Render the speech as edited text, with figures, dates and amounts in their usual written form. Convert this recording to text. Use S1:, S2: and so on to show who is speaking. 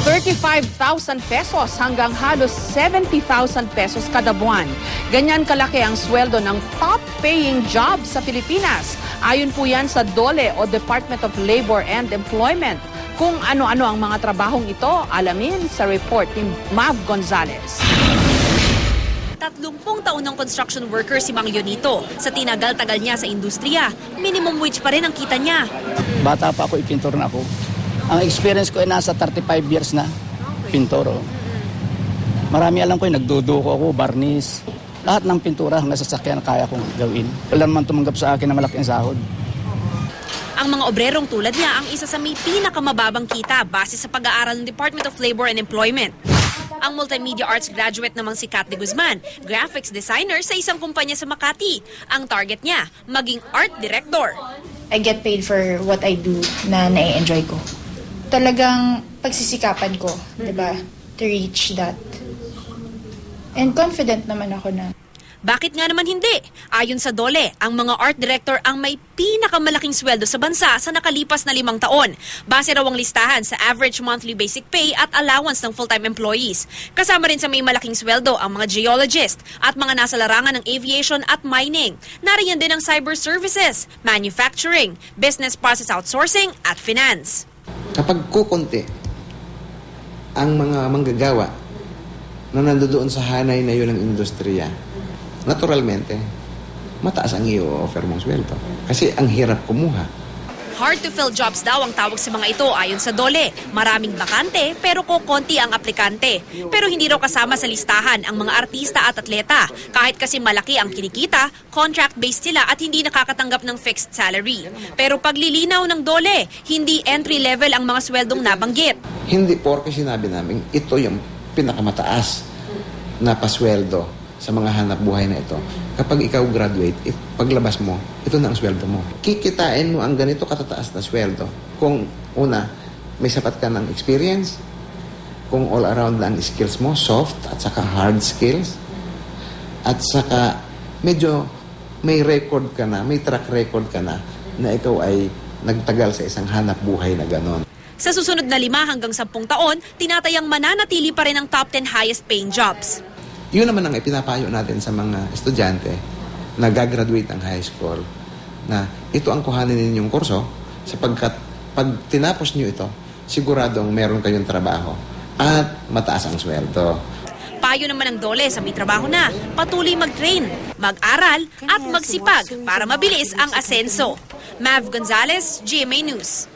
S1: 35,000 pesos hanggang halos 70,000 pesos kada buwan. Ganyan kalaki ang sweldo ng top-paying job sa Pilipinas. Ayon po yan sa DOLE o Department of Labor and Employment. Kung ano-ano ang mga trabahong ito, alamin sa report ni Mav Gonzalez.
S2: 30 taon ng construction worker si Mang Yonito. Sa tinagal-tagal niya sa industriya, minimum wage pa rin ang kita niya.
S3: Bata pa ako, ipintor na ako. Ang experience ko ay nasa 35 years na pintoro. Marami alam ko yung nagduduko ako, barnis. Lahat ng pintura hanggang sasakyan kaya kong gawin. Wala naman tumanggap sa akin na malaking sahod.
S2: Ang mga obrerong tulad niya ang isa sa may pinakamababang kita base sa pag-aaral ng Department of Labor and Employment. Ang multimedia arts graduate namang si Kat de Guzman, graphics designer sa isang kumpanya sa Makati. Ang target niya, maging art director.
S4: I get paid for what I do na nai-enjoy ko. Talagang pagsisikapan ko, di ba, to reach that. And confident naman ako na.
S2: Bakit nga naman hindi? Ayon sa DOLE, ang mga art director ang may pinakamalaking sweldo sa bansa sa nakalipas na 5 taon. Base raw ang listahan sa average monthly basic pay at allowance ng full-time employees. Kasama rin sa may malaking sweldo ang mga geologist at mga nasa larangan ng aviation at mining. Nariyan din ang cyber services, manufacturing, business process outsourcing at finance.
S5: Kapag kukunti ang mga manggagawa na nandoon sa hanay na yun ng industriya, naturalmente, mataas ang i-offer mong sweldo. Kasi ang hirap kumuha.
S2: Hard to fill jobs daw ang tawag sa mga ito ayon sa DOLE. Maraming bakante pero kukonti ang aplikante. Pero hindi raw kasama sa listahan ang mga artista at atleta. Kahit kasi malaki ang kinikita, contract-based sila at hindi nakakatanggap ng fixed salary. Pero paglilinaw ng DOLE, hindi entry-level ang mga sweldong nabanggit.
S5: Hindi porke sinabi namin, ito yung pinakamataas na pasweldo sa mga hanap buhay na ito. Kapag ikaw graduate, paglabas mo, ito na ang sweldo mo. Kikitain mo ang ganito katataas na sweldo. Kung una, may sapat ka ng experience, kung all around lang skills mo, soft at saka hard skills, at saka medyo may record ka na, may track record ka na ikaw ay nagtagal sa isang hanap buhay na ganon.
S2: Sa susunod na 5 hanggang 10 taon, tinatayang mananatili pa rin ang top 10 highest paying jobs.
S5: Yun naman ang ipinapayo natin sa mga estudyante na gagraduate ng high school na ito ang kuhanin ninyong kurso sapagkat pag tinapos nyo ito, siguradong meron kayong trabaho at mataas ang sweldo.
S2: Payo naman ng DOLE sa may trabaho na, patuloy mag-train, mag-aral at magsipag para mabilis ang asenso. Mav Gonzalez, GMA News.